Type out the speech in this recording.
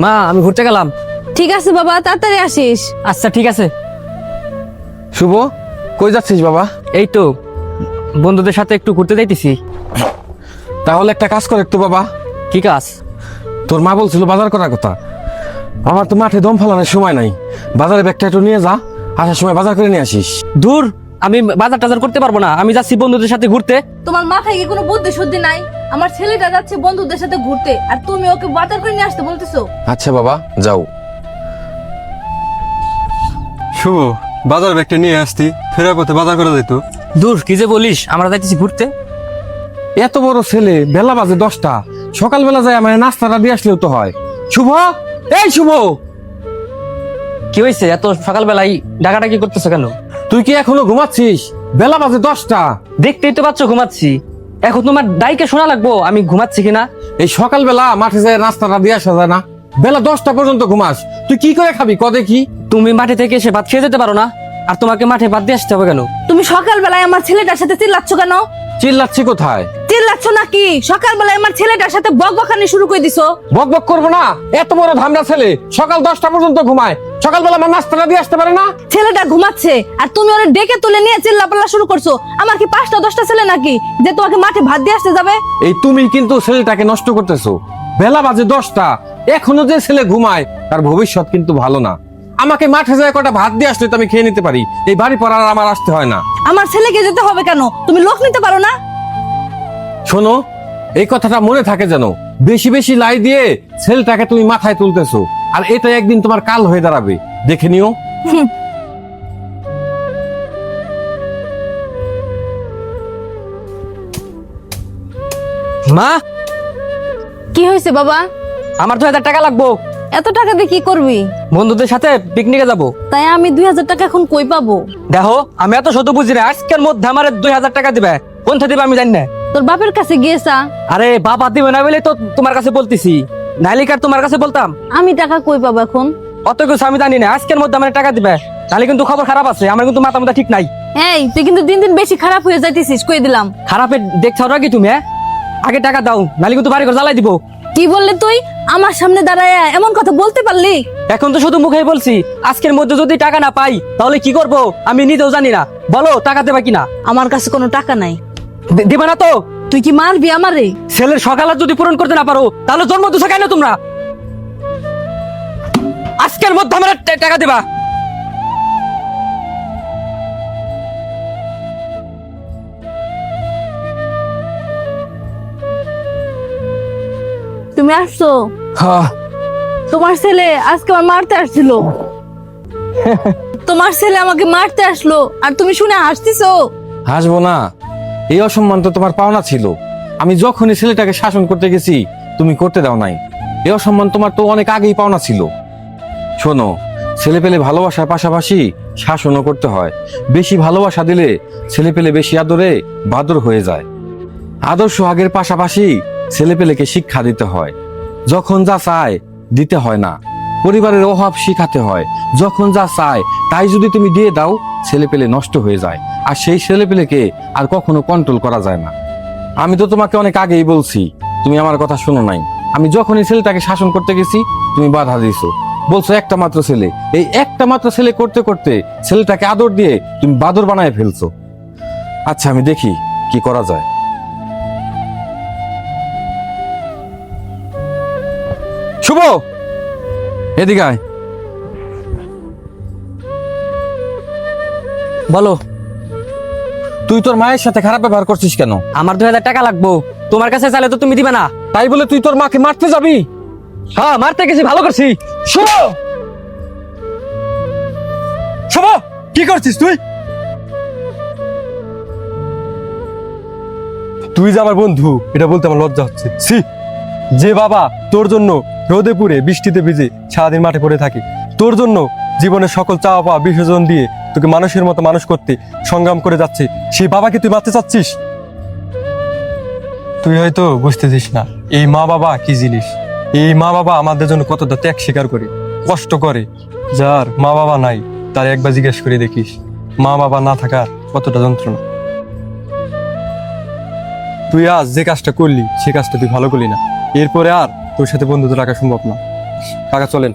মা আমি ঘুরতে গেলাম। ঠিক আছে বাবা, তাড়াতাড়ি আসিস। আচ্ছা ঠিক আছে। শুভ, কই যাচ্ছিস বাবা? এই তো বন্ধুদের সাথে একটু ঘুরতে যাইতেছি। তাহলে একটা কাজ কর একটু বাবা। কি কাজ? তোর মা বলছিল বাজার করার কথা। আমার তো মাঠে দম ফেলানোর সময় নাই। বাজারে ব্যাগটা একটু নিয়ে যা, আসার সময় বাজার করে নিয়ে আসিস। দূর, আমি বাজার টাজার করতে পারবো না। আমি যাচ্ছি বন্ধুদের সাথে ঘুরতে। তোমার মাথায় কি কোনো বুদ্ধি শুদ্ধি নাই? আমার ছেলেটা যাচ্ছে বন্ধুদের সাথে ঘুরতে, আর তুমি ওকে বাজার করে নিয়ে আসতে বলতেছো? আচ্ছা বাবা, যাও। শুভ, বাজার ব্যাগটা নিয়ে আসতি, ফেরার পথে বাজার করা যেত। দূর, কি যে বলিস, আমরা যাইতেছি ঘুরতে। এত বড় ছেলে, বেলা বাজে 10টা, সকালবেলা যায় আমার নাস্তাটা দিয়ে আসলেও তো হয়। শুভ, এই শুভ, কি হয়েছে? এত সকালবেলায় ডাকাডাকি করতেছো কেন? তুই কি এখনো ঘুমাচ্ছিস? বেলা বাজে 10টা। দেখতেই তো পাচ্ছ ঘুমাচ্ছি। এখন তোমার ডাইকে শোনা লাগবো আমি ঘুমাচ্ছি কিনা? এই সকালবেলা মাঠে যায় নাস্তাটা দিয়ে আসা যায় না? বেলা 10টা পর্যন্ত ঘুমাস, তুই কি করে খাবি ক দেখি? তুমি মাঠে থেকে এসে ভাত খেয়ে যেতে পারো না? আর তোমাকে মাঠে ভাত দিয়ে আসতে হবে কেন? তুমি সকালবেলায় আমার ছেলেটার সাথে চিল্লাচ্ছ কেন? চিল্লাচ্ছি কোথায়? চিল্লাচ্ছ নাকি? সকালবেলায় আমার ছেলেটার সাথে বকবকানি শুরু করে দিছো। বক বক করবো না? এত বড় ধামড়া ছেলে সকাল 10টা পর্যন্ত ঘুমায়, সকালবেলা আমার নাস্তাটা দিয়ে আসতে পারে না? ছেলেটা ঘুমাচ্ছে আর তুমি ওরে ডেকে তুলে নিয়ে চিল্লাপাল্লা শুরু করছো। আমার কি 5টা 10টা ছেলে নাকি যে তোমাকে মাঠে ভাত দিয়ে আসতে যাবে? এই তুমি কিন্তু ছেলেটাকে নষ্ট করতেছো। বেলা বাজে 10টা, এখনো যে ছেলে ঘুমায় তার ভবিষ্যৎ কিন্তু ভালো না। আমাকে মাঠে যায় কটা ভাত দিয়ে আসলে তো আমি খেয়ে নিতে পারি, এই বাড়ি পড়ার আমার আসতে হয় না। আমার ছেলেকে যেতে হবে কেন? তুমি লোক নিতে পারো না? শোনো, এই কথাটা মনে থাকে যেন, বেশি বেশি লাই দিয়ে ছেলেটাকে তুমি মাথায় তুলতেছো, আর এটা একদিন তোমার কাল হয়ে দাঁড়াবে, দেখে নিও। মা, কি হয়েছে বাবা? আমার 2000 টাকা লাগবো। এত টাকা দিয়ে কি করবি? বন্ধুদের সাথে পিকনিকে যাব। তাই আমি 2000 টাকা এখন কই পাবো? দেখো, আমি এত শত বুঝি না, আজকের মধ্যে আমার 2000 টাকা দিবে। কোন থেকে দিবে আমি জানি না। তোর বাপের কাছে গিয়েছা? আরে বাবা দিবে না বলে তো তোমার কাছে বলতেছি, নাইলিকার তোমার কাছে বলতাম। আমি টাকা কই পাবো এখন? অত কিছু আমি জানি না, আজকের মধ্যে আমার টাকা দিবে, নাহলে কিন্তু খবর খারাপ আছে। আমার কিন্তু মাথা মাথা ঠিক নাই। এই তুই কিন্তু দিন দিন বেশি খারাপ হয়ে যাইতেছিস, কই দিলাম। খারাপের দেখছো নাকি তুমি? আগে টাকা দাও, নাহলে কিন্তু বাড়ি ঘর জ্বালাই দিব। কি বললি তুই? আমার সামনে দাঁড়ায় এমন কথা বলতে পারলি? এখন তো শুধু মুখেই বলছি, আজকের মধ্যে যদি টাকা না পাই তাহলে কি করব আমি নিজেও জানি না। বলো টাকা দেবা কিনা? আমার কাছে কোনো টাকা নাই। দিবা না তো? তুই কি মারবি আমারে? ছেলের সকালে যদি পূরণ করতে না পারো তাহলে জন্ম দিছো কেন তোমরা? আজকের মধ্যে আমার টাকা দিবা। তুমি আসছো? হ্যাঁ, তোমার ছেলে আজকে আমার মারতে আসছিল। তোমার ছেলে আমাকে মারতে আসলো আর তুমি শুনে হাসতেছো? হাসবো না? এই অসম্মান তো তোমার পাওনা ছিল। আমি যখনই ছেলেটাকে শাসন করতে গেছি তুমি করতে দাও নাই। এই অসম্মান তোমার তো অনেক আগেই পাওনা ছিল। শোনো, ছেলে পেলে ভালোবাসার পাশাপাশি শাসনও করতে হয়। বেশি ভালোবাসা দিলে ছেলে পেলে বেশি আদরে বাদর হয়ে যায়। আদর্শ আগের পাশাপাশি ছেলে পেলেকে শিক্ষা দিতে হয়। যখন যা চায় দিতে হয় না, পরিবারের অভাব শিখাতে হয়। যখন যা চায় তাই যদি তুমি দিয়ে দাও, ছেলে পেলে নষ্ট হয়ে যায়, আর সেই ছেলে পেলেকে আর কখনো কন্ট্রোল করা যায় না। আমি তো তোমাকে অনেক আগেই বলছি, তুমি আমার কথা শোনো নাই। আমি যখনই ছেলেটাকে শাসন করতে গেছি তুমি বাধা দিয়েছো, বলছো একটা মাত্র ছেলে। এই একটা মাত্র ছেলে করতে করতে ছেলেটাকে আদর দিয়ে তুমি বাদর বানায় ফেলছো। আচ্ছা, আমি দেখি কি করা যায়। শুভ, এদিকে আয়। বলো। তুই তোর মায়ের সাথে খারাপ ব্যবহার করছিস কেন? আমার 2000 টাকা লাগবো, তোমার কাছে চাইলে তো তুমি দিবে না। তাই বলে তুই তোর মাকে মারতে যাবি? হ্যাঁ, মারতে গেছি, ভালো করছি। শুভ, শুভ, কি করছিস তুই? তুই যে আমার বন্ধু এটা বলতে আমার লজ্জা হচ্ছে। ছি, যে বাবা তোর জন্য রোদে পুড়ে বৃষ্টিতে ভিজে সারাদিন মাঠে পড়ে থাকে, তোর জন্য জীবনের সকল চাওয়া পাওয়া বিসর্জন দিয়ে তোকে মানুষের মতো মানুষ করতে সংগ্রাম করে যাচ্ছে, সেই বাবাকে তুই মারতে চাচ্ছিস? তুই হয়তো বুঝতেছিস না এই মা বাবা কি জিনিস। এই মা বাবা আমাদের জন্য কতটা ত্যাগ স্বীকার করে, কষ্ট করে। যার মা বাবা নাই তার একবার জিজ্ঞেস করে দেখিস মা বাবা না থাকার কতটা যন্ত্রণা। তুই আজ যে কাজটা করলি সে কাজটা তুই ভালো করলি না, এরপরে আর তোর সাথে বন্ধুত্ব রাখা সম্ভব না। কাকা চলেন।